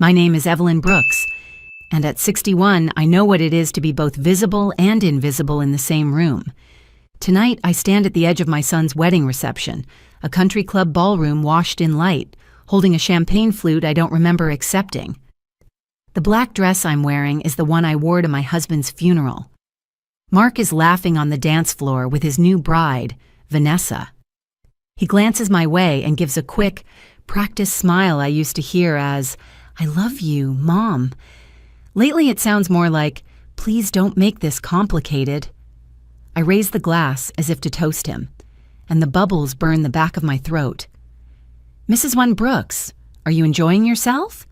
My name is Evelyn Brooks, and at 61, I know what it is to be both visible and invisible in the same room. Tonight, I stand at the edge of my son's wedding reception, a country club ballroom washed in light, holding a champagne flute I don't remember accepting. The black dress I'm wearing is the one I wore to my husband's funeral. Mark is laughing on the dance floor with his new bride, Vanessa. He glances my way and gives a quick, practiced smile I used to hear as, "I love you, Mom." Lately it sounds more like, "Please don't make this complicated." I raise the glass as if to toast him, and the bubbles burn the back of my throat. "Mrs. One Brooks, are you enjoying yourself?"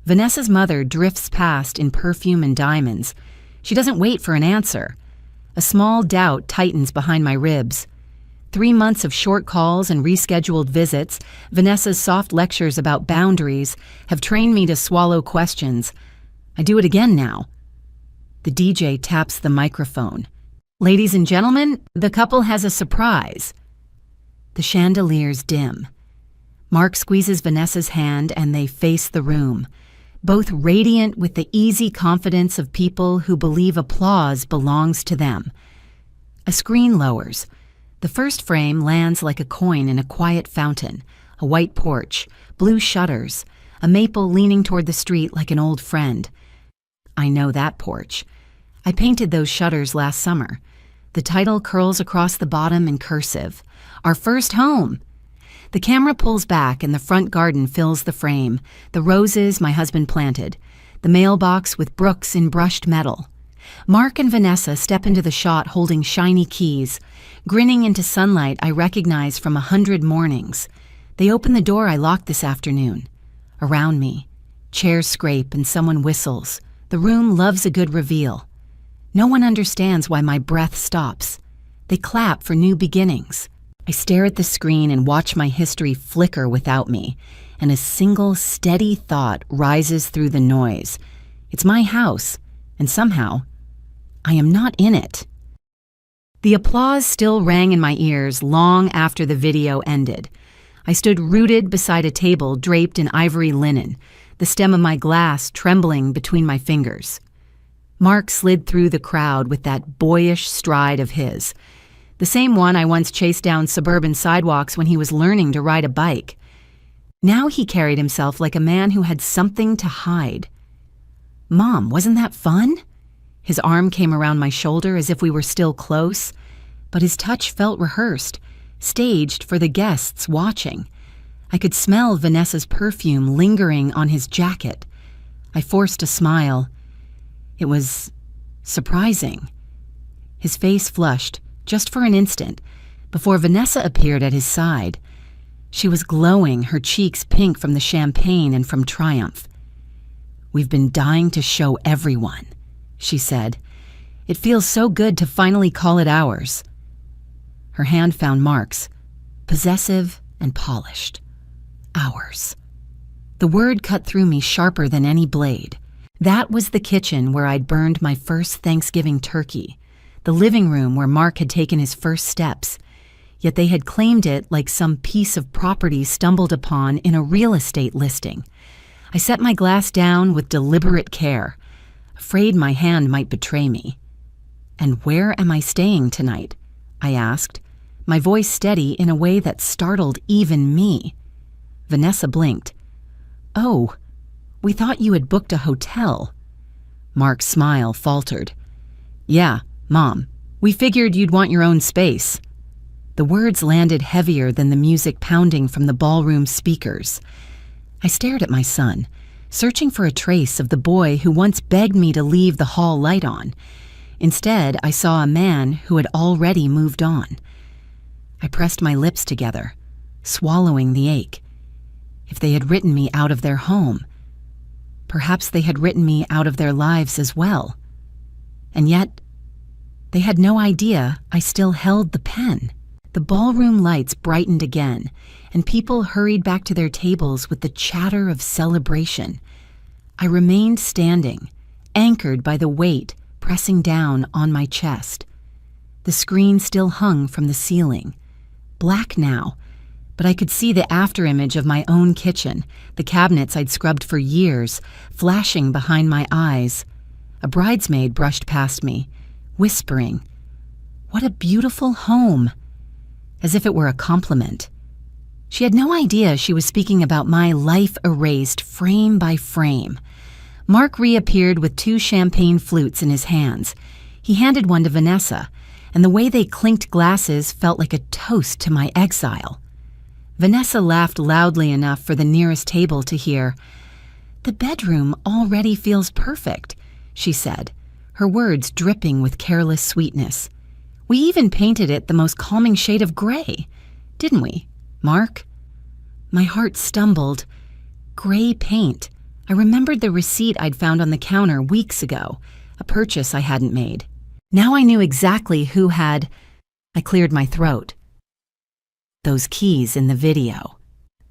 Vanessa's mother drifts past in perfume and diamonds. She doesn't wait for an answer. A small doubt tightens behind my ribs. 3 months of short calls and rescheduled visits, Vanessa's soft lectures about boundaries have trained me to swallow questions. I do it again now. The DJ taps the microphone. "Ladies and gentlemen, the couple has a surprise." The chandeliers dim. Mark squeezes Vanessa's hand and they face the room, both radiant with the easy confidence of people who believe applause belongs to them. A screen lowers. The first frame lands like a coin in a quiet fountain, a white porch, blue shutters, a maple leaning toward the street like an old friend. I know that porch. I painted those shutters last summer. The title curls across the bottom in cursive, "Our First Home." The camera pulls back and the front garden fills the frame, the roses my husband planted, the mailbox with Brooks in brushed metal. Mark and Vanessa step into the shot holding shiny keys, grinning into sunlight I recognize from 100 mornings. They open the door I locked this afternoon. Around me, chairs scrape and someone whistles. The room loves a good reveal. No one understands why my breath stops. They clap for new beginnings. I stare at the screen and watch my history flicker without me, and a single steady thought rises through the noise. It's my house, and somehow, I am not in it. The applause still rang in my ears long after the video ended. I stood rooted beside a table draped in ivory linen, the stem of my glass trembling between my fingers. Mark slid through the crowd with that boyish stride of his, the same one I once chased down suburban sidewalks when he was learning to ride a bike. Now he carried himself like a man who had something to hide. "Mom, wasn't that fun?" His arm came around my shoulder as if we were still close, but his touch felt rehearsed, staged for the guests watching. I could smell Vanessa's perfume lingering on his jacket. I forced a smile. It was surprising. His face flushed, just for an instant, before Vanessa appeared at his side. She was glowing, her cheeks pink from the champagne and from triumph. "We've been dying to show everyone," she said. "It feels so good to finally call it ours." Her hand found Mark's, possessive and polished. Ours. The word cut through me sharper than any blade. That was the kitchen where I'd burned my first Thanksgiving turkey, the living room where Mark had taken his first steps, yet they had claimed it like some piece of property stumbled upon in a real estate listing. I set my glass down with deliberate care, afraid my hand might betray me. "And where am I staying tonight?" I asked, my voice steady in a way that startled even me. Vanessa blinked. "Oh, we thought you had booked a hotel." Mark's smile faltered. "Yeah, Mom, we figured you'd want your own space." The words landed heavier than the music pounding from the ballroom speakers. I stared at my son, searching for a trace of the boy who once begged me to leave the hall light on. Instead, I saw a man who had already moved on. I pressed my lips together, swallowing the ache. If they had written me out of their home, perhaps they had written me out of their lives as well. And yet, they had no idea I still held the pen. The ballroom lights brightened again, and people hurried back to their tables with the chatter of celebration. I remained standing, anchored by the weight pressing down on my chest. The screen still hung from the ceiling, black now, But I could see the afterimage of my own kitchen, the cabinets I'd scrubbed for years, flashing behind my eyes. A bridesmaid brushed past me, whispering, "What a beautiful home," as if it were a compliment. She had no idea she was speaking about my life erased frame by frame. Mark reappeared with 2 champagne flutes in his hands. He handed one to Vanessa, and the way they clinked glasses felt like a toast to my exile. Vanessa laughed loudly enough for the nearest table to hear. "The bedroom already feels perfect," she said, her words dripping with careless sweetness. "We even painted it the most calming shade of gray, didn't we, Mark?" My heart stumbled. Gray paint. I remembered the receipt I'd found on the counter weeks ago, a purchase I hadn't made. Now I knew exactly who had... I cleared my throat. "Those keys in the video.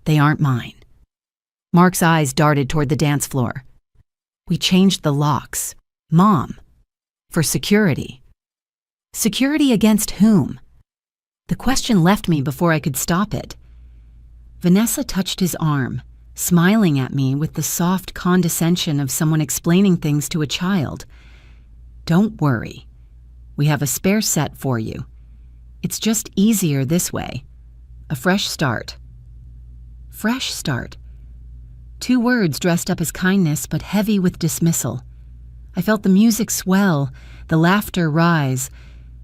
They aren't mine." Mark's eyes darted toward the dance floor. "We changed the locks. Mom. For security." Security against whom? The question left me before I could stop it. Vanessa touched his arm, smiling at me with the soft condescension of someone explaining things to a child. "Don't worry. We have a spare set for you. It's just easier this way. A fresh start." Fresh start. 2 words dressed up as kindness but heavy with dismissal. I felt the music swell, the laughter rise,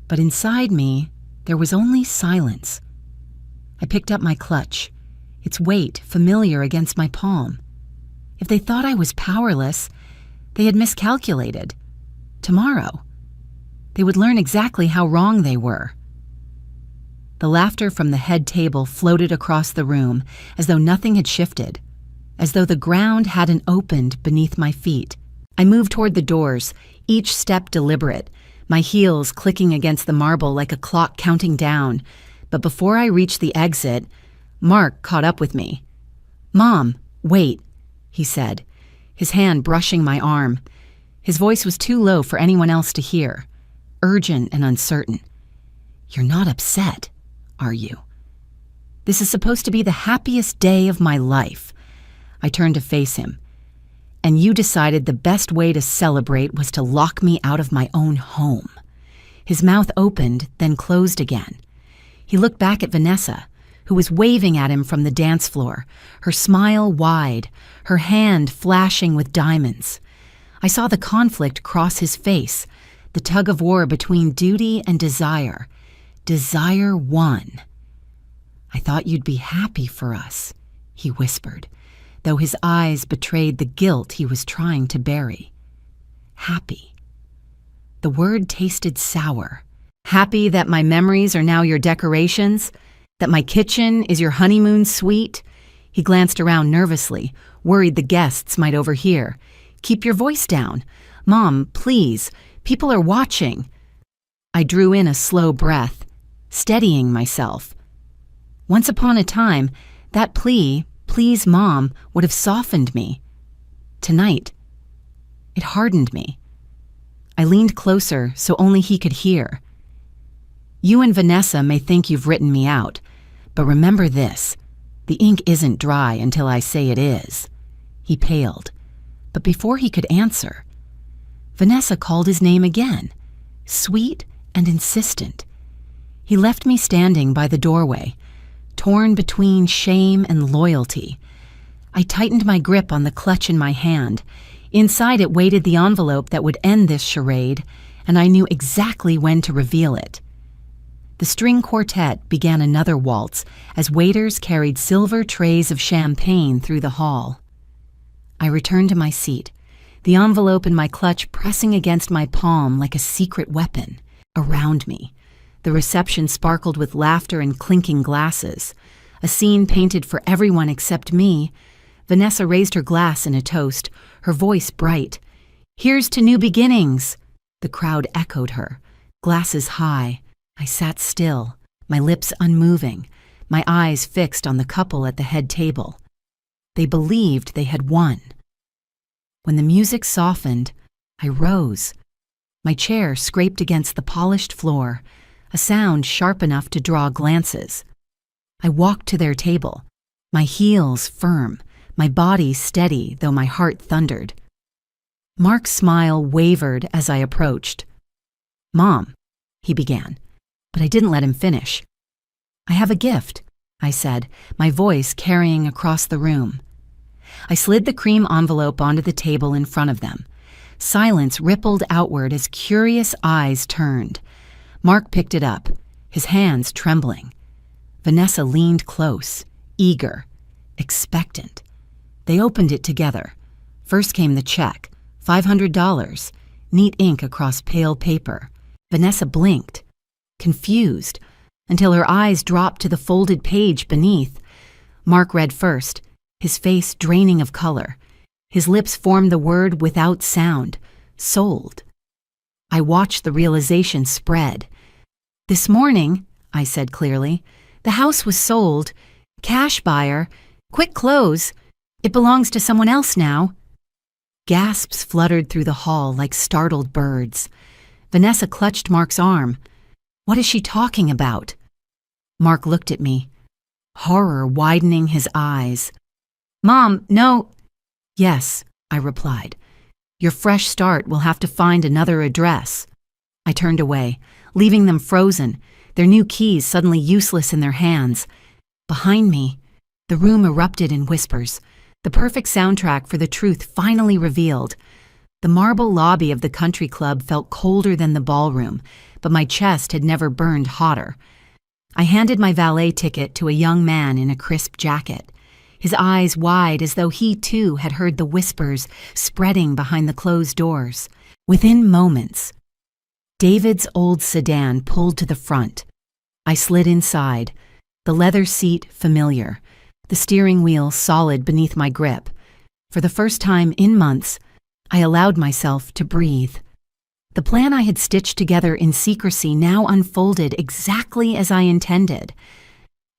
but inside me there was only silence. I picked up my clutch, its weight familiar against my palm. If they thought I was powerless, they had miscalculated. Tomorrow, they would learn exactly how wrong they were. The laughter from the head table floated across the room as though nothing had shifted, as though the ground hadn't opened beneath my feet. I moved toward the doors, each step deliberate, my heels clicking against the marble like a clock counting down. But before I reached the exit, Mark caught up with me. "Mom, wait," he said, his hand brushing my arm. His voice was too low for anyone else to hear, urgent and uncertain. "You're not upset, are you? This is supposed to be the happiest day of my life." I turned to face him. "And you decided the best way to celebrate was to lock me out of my own home." His mouth opened, then closed again. He looked back at Vanessa, who was waving at him from the dance floor, her smile wide, her hand flashing with diamonds. I saw the conflict cross his face, the tug-of-war between duty and desire. Desire won. "I thought you'd be happy for us," he whispered, though his eyes betrayed the guilt he was trying to bury. Happy. The word tasted sour. Happy that my memories are now your decorations? That my kitchen is your honeymoon suite? He glanced around nervously, worried the guests might overhear. "Keep your voice down. Mom, please. People are watching." I drew in a slow breath, steadying myself. Once upon a time, that plea, "Please, Mom," would have softened me. Tonight, it hardened me. I leaned closer so only he could hear. "You and Vanessa may think you've written me out, but remember this, the ink isn't dry until I say it is." He paled, but before he could answer, Vanessa called his name again, sweet and insistent. He left me standing by the doorway, torn between shame and loyalty. I tightened my grip on the clutch in my hand. Inside it waited the envelope that would end this charade, and I knew exactly when to reveal it. The string quartet began another waltz as waiters carried silver trays of champagne through the hall. I returned to my seat, the envelope in my clutch pressing against my palm like a secret weapon. Around me, the reception sparkled with laughter and clinking glasses. A scene painted for everyone except me. Vanessa raised her glass in a toast, her voice bright. "Here's to new beginnings!" The crowd echoed her, glasses high. I sat still, my lips unmoving, my eyes fixed on the couple at the head table. They believed they had won. When the music softened, I rose. My chair scraped against the polished floor, a sound sharp enough to draw glances. I walked to their table, my heels firm, my body steady, though my heart thundered. Mark's smile wavered as I approached. "Mom," he began, but I didn't let him finish. "I have a gift," I said, my voice carrying across the room. I slid the cream envelope onto the table in front of them. Silence rippled outward as curious eyes turned. Mark picked it up, his hands trembling. Vanessa leaned close, eager, expectant. They opened it together. First came the check, $500, neat ink across pale paper. Vanessa blinked, confused, until her eyes dropped to the folded page beneath. Mark read first, his face draining of color. His lips formed the word without sound, sold. I watched the realization spread. "This morning," I said clearly, "the house was sold. Cash buyer. Quick close. It belongs to someone else now." Gasps fluttered through the hall like startled birds. Vanessa clutched Mark's arm. "What is she talking about?" Mark looked at me, horror widening his eyes. "Mom, no." "Yes," I replied. "Your fresh start will have to find another address." I turned away, leaving them frozen, their new keys suddenly useless in their hands. Behind me, the room erupted in whispers, the perfect soundtrack for the truth finally revealed. The marble lobby of the country club felt colder than the ballroom, but my chest had never burned hotter. I handed my valet ticket to a young man in a crisp jacket, his eyes wide as though he too had heard the whispers spreading behind the closed doors. Within moments, David's old sedan pulled to the front. I slid inside, the leather seat familiar, the steering wheel solid beneath my grip. For the first time in months, I allowed myself to breathe. The plan I had stitched together in secrecy now unfolded exactly as I intended.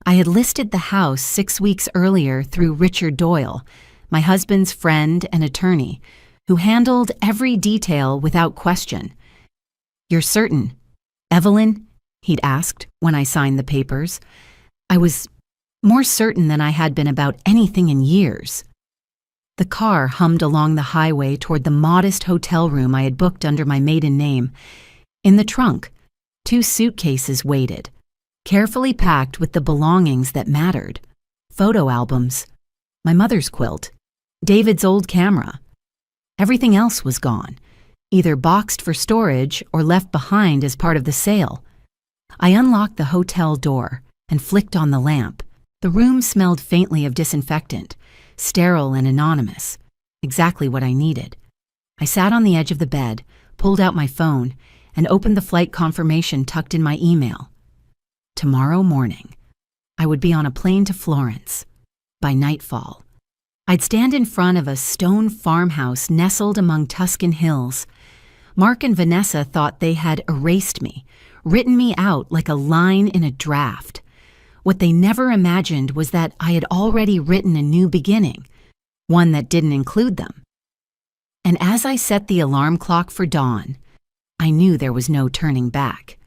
I had listed the house 6 weeks earlier through Richard Doyle, my husband's friend and attorney, who handled every detail without question. "You're certain, Evelyn?" he'd asked when I signed the papers. I was more certain than I had been about anything in years. The car hummed along the highway toward the modest hotel room I had booked under my maiden name. In the trunk, 2 suitcases waited, carefully packed with the belongings that mattered. Photo albums, my mother's quilt, David's old camera. Everything else was gone, either boxed for storage or left behind as part of the sale. I unlocked the hotel door and flicked on the lamp. The room smelled faintly of disinfectant, sterile and anonymous, exactly what I needed. I sat on the edge of the bed, pulled out my phone, and opened the flight confirmation tucked in my email. Tomorrow morning, I would be on a plane to Florence. By nightfall, I'd stand in front of a stone farmhouse nestled among Tuscan hills. Mark and Vanessa thought they had erased me, written me out like a line in a draft. What they never imagined was that I had already written a new beginning, one that didn't include them. And as I set the alarm clock for dawn, I knew there was no turning back.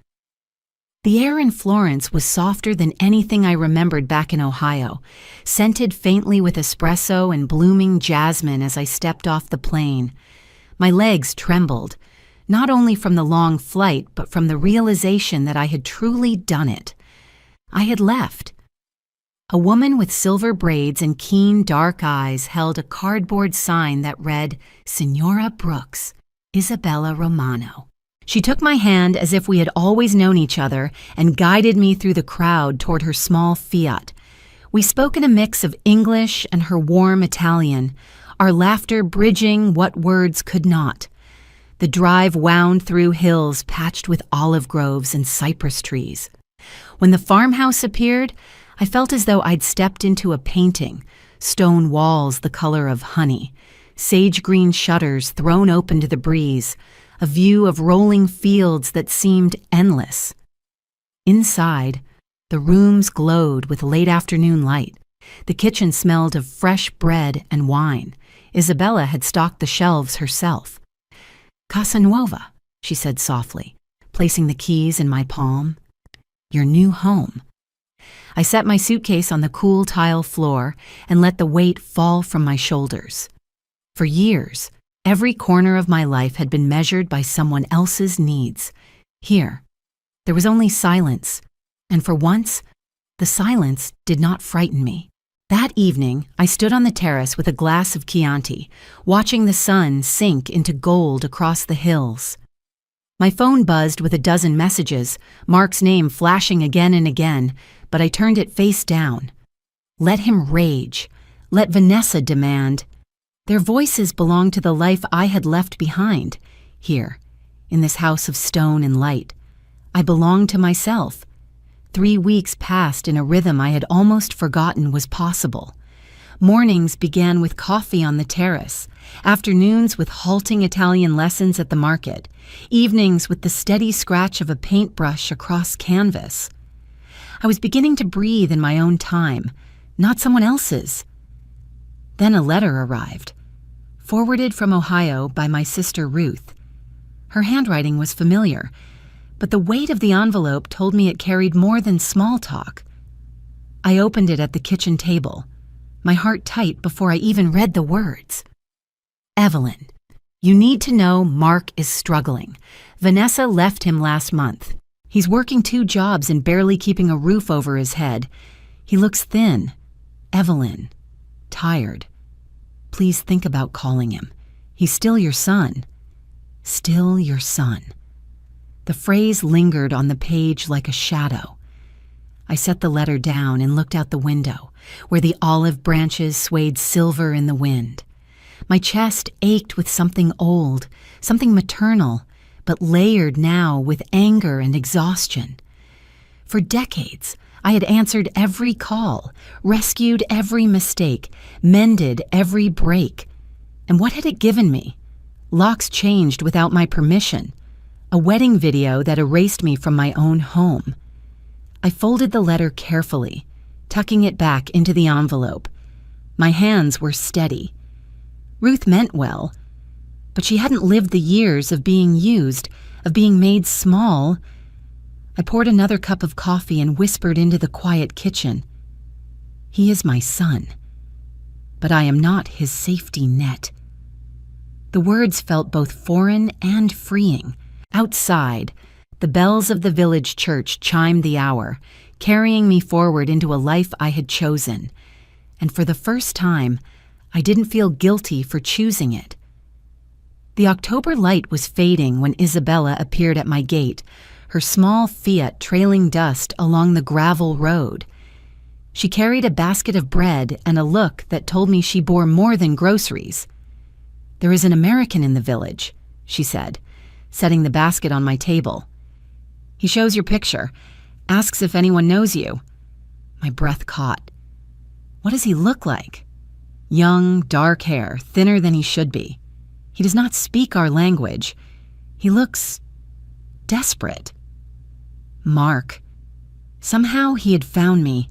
The air in Florence was softer than anything I remembered back in Ohio, scented faintly with espresso and blooming jasmine as I stepped off the plane. My legs trembled, not only from the long flight, but from the realization that I had truly done it. I had left. A woman with silver braids and keen dark eyes held a cardboard sign that read, "Signora Brooks, Isabella Romano." She took my hand as if we had always known each other and guided me through the crowd toward her small Fiat. We spoke in a mix of English and her warm Italian, our laughter bridging what words could not. The drive wound through hills patched with olive groves and cypress trees. When the farmhouse appeared, I felt as though I'd stepped into a painting, stone walls the color of honey, sage-green shutters thrown open to the breeze, a view of rolling fields that seemed endless. Inside, the rooms glowed with late afternoon light. The kitchen smelled of fresh bread and wine. Isabella had stocked the shelves herself. "Casa Nuova," she said softly, placing the keys in my palm. "Your new home." I set my suitcase on the cool tile floor and let the weight fall from my shoulders. For years, every corner of my life had been measured by someone else's needs. Here, there was only silence, and for once, the silence did not frighten me. That evening, I stood on the terrace with a glass of Chianti, watching the sun sink into gold across the hills. My phone buzzed with a dozen messages, Mark's name flashing again and again, but I turned it face down. Let him rage. Let Vanessa demand. Their voices belonged to the life I had left behind, here, in this house of stone and light. I belonged to myself. 3 weeks passed in a rhythm I had almost forgotten was possible. Mornings began with coffee on the terrace, afternoons with halting Italian lessons at the market, evenings with the steady scratch of a paintbrush across canvas. I was beginning to breathe in my own time, not someone else's. Then a letter arrived, forwarded from Ohio by my sister Ruth. Her handwriting was familiar, but the weight of the envelope told me it carried more than small talk. I opened it at the kitchen table, my heart tight before I even read the words. Evelyn, you need to know Mark is struggling. Vanessa left him last month. He's working 2 jobs and barely keeping a roof over his head. He looks thin. Evelyn, tired. Please think about calling him. He's still your son. Still your son. The phrase lingered on the page like a shadow. I set the letter down and looked out the window, where the olive branches swayed silver in the wind. My chest ached with something old, something maternal, but layered now with anger and exhaustion. For decades, I had answered every call, rescued every mistake, mended every break. And what had it given me? Locks changed without my permission. A wedding video that erased me from my own home. I folded the letter carefully, tucking it back into the envelope. My hands were steady. Ruth meant well, but she hadn't lived the years of being used, of being made small. I poured another cup of coffee and whispered into the quiet kitchen. He is my son, but I am not his safety net. The words felt both foreign and freeing. Outside, the bells of the village church chimed the hour, carrying me forward into a life I had chosen. And for the first time, I didn't feel guilty for choosing it. The October light was fading when Isabella appeared at my gate, her small Fiat trailing dust along the gravel road. She carried a basket of bread and a look that told me she bore more than groceries. "There is an American in the village," she said, setting the basket on my table. "He shows your picture, asks if anyone knows you." My breath caught. What does he look like? Young, dark hair, thinner than he should be. He does not speak our language. He looks desperate. Mark. Somehow he had found me.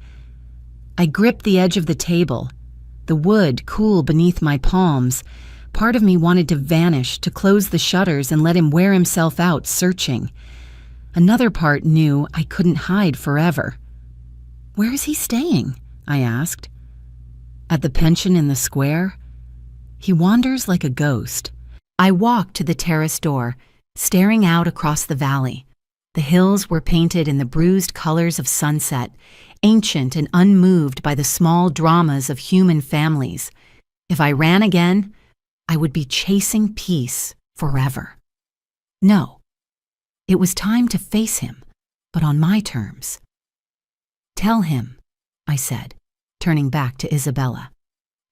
I gripped the edge of the table, the wood cool beneath my palms. Part of me wanted to vanish, to close the shutters and let him wear himself out searching. Another part knew I couldn't hide forever. "Where is he staying?" I asked. "At the pension in the square. He wanders like a ghost." I walked to the terrace door, staring out across the valley. The hills were painted in the bruised colors of sunset, ancient and unmoved by the small dramas of human families. If I ran again, I would be chasing peace forever. No, it was time to face him, but on my terms. "Tell him," I said, turning back to Isabella,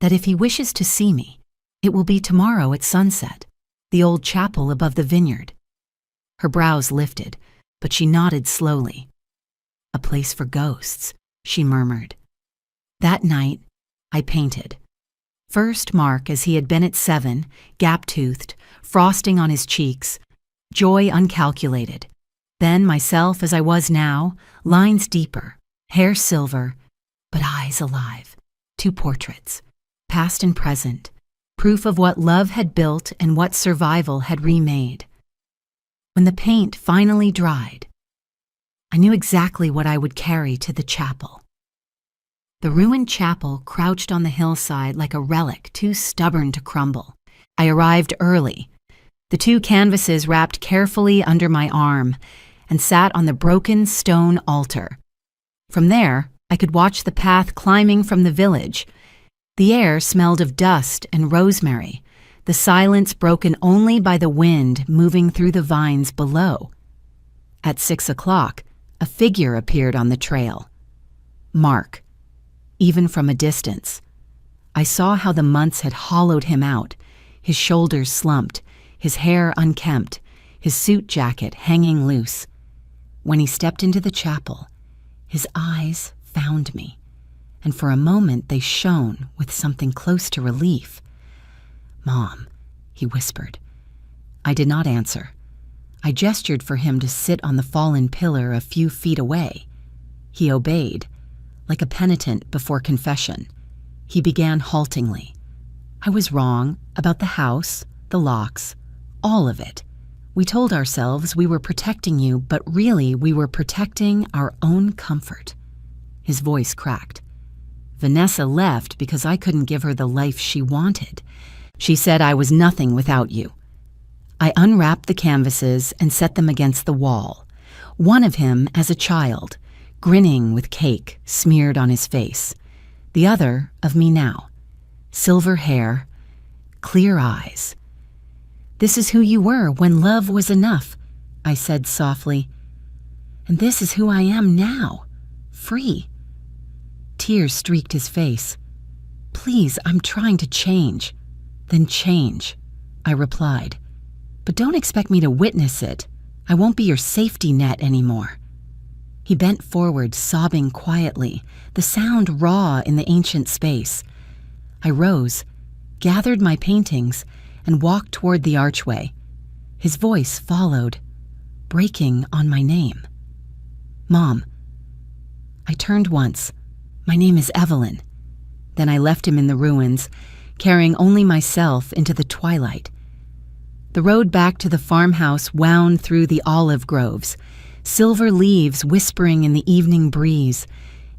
"that if he wishes to see me, it will be tomorrow at sunset, the old chapel above the vineyard." Her brows lifted, but she nodded slowly. "A place for ghosts," she murmured. That night, I painted. First Mark as he had been at 7, gap-toothed, frosting on his cheeks, joy uncalculated. Then myself as I was now, lines deeper, hair silver, but eyes alive. 2 portraits, past and present, proof of what love had built and what survival had remade. When the paint finally dried, I knew exactly what I would carry to the chapel. The ruined chapel crouched on the hillside like a relic too stubborn to crumble. I arrived early, the 2 canvases wrapped carefully under my arm, and sat on the broken stone altar. From there, I could watch the path climbing from the village. The air smelled of dust and rosemary, the silence broken only by the wind moving through the vines below. At 6 o'clock, a figure appeared on the trail. Mark. Even from a distance, I saw how the months had hollowed him out, his shoulders slumped, his hair unkempt, his suit jacket hanging loose. When he stepped into the chapel, his eyes found me, and for a moment they shone with something close to relief. "Mom," he whispered. I did not answer. I gestured for him to sit on the fallen pillar a few feet away. He obeyed, like a penitent before confession. He began haltingly. "I was wrong about the house, the locks, all of it. We told ourselves we were protecting you, but really we were protecting our own comfort." His voice cracked. "Vanessa left because I couldn't give her the life she wanted. She said I was nothing without you." I unwrapped the canvases and set them against the wall. One of him as a child, grinning with cake smeared on his face. The other of me now. Silver hair, clear eyes. "This is who you were when love was enough," I said softly. "And this is who I am now, free." Tears streaked his face. "Please, I'm trying to change." "Then change," I replied. "But don't expect me to witness it. I won't be your safety net anymore." He bent forward, sobbing quietly, the sound raw in the ancient space. I rose, gathered my paintings, and walked toward the archway. His voice followed, breaking on my name. "Mom." I turned once. "My name is Evelyn." Then I left him in the ruins, carrying only myself into the twilight. The road back to the farmhouse wound through the olive groves, silver leaves whispering in the evening breeze.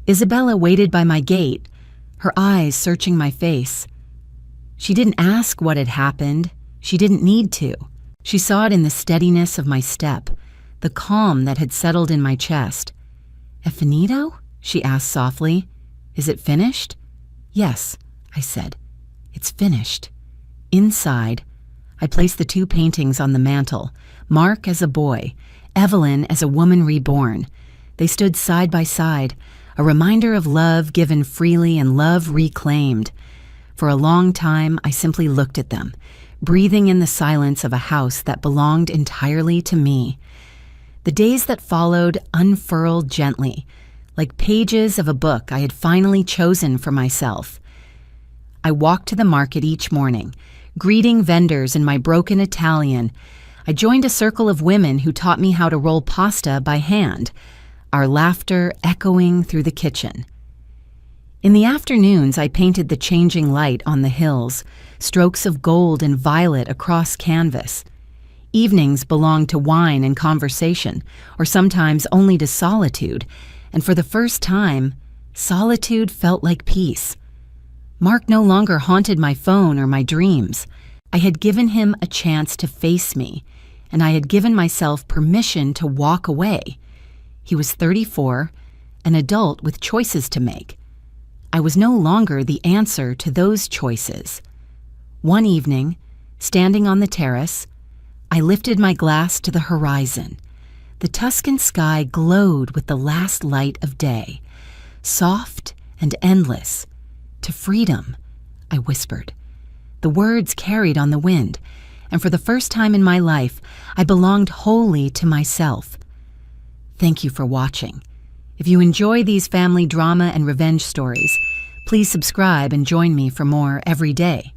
Isabella waited by my gate, her eyes searching my face. She didn't ask what had happened. She didn't need to. She saw it in the steadiness of my step, the calm that had settled in my chest. "E finito?" she asked softly. "Is it finished?" "Yes," I said. "It's finished." Inside, I placed the 2 paintings on the mantel, Mark as a boy, Evelyn as a woman reborn. They stood side by side, a reminder of love given freely and love reclaimed. For a long time, I simply looked at them, breathing in the silence of a house that belonged entirely to me. The days that followed unfurled gently, like pages of a book I had finally chosen for myself. I walked to the market each morning, greeting vendors in my broken Italian. I joined a circle of women who taught me how to roll pasta by hand, our laughter echoing through the kitchen. In the afternoons, I painted the changing light on the hills, strokes of gold and violet across canvas. Evenings belonged to wine and conversation, or sometimes only to solitude, and for the first time, solitude felt like peace. Mark no longer haunted my phone or my dreams. I had given him a chance to face me, and I had given myself permission to walk away. He was 34, an adult with choices to make. I was no longer the answer to those choices. One evening, standing on the terrace, I lifted my glass to the horizon. The Tuscan sky glowed with the last light of day, soft and endless. "To freedom," I whispered. The words carried on the wind, and for the first time in my life, I belonged wholly to myself. Thank you for watching. If you enjoy these family drama and revenge stories, please subscribe and join me for more every day.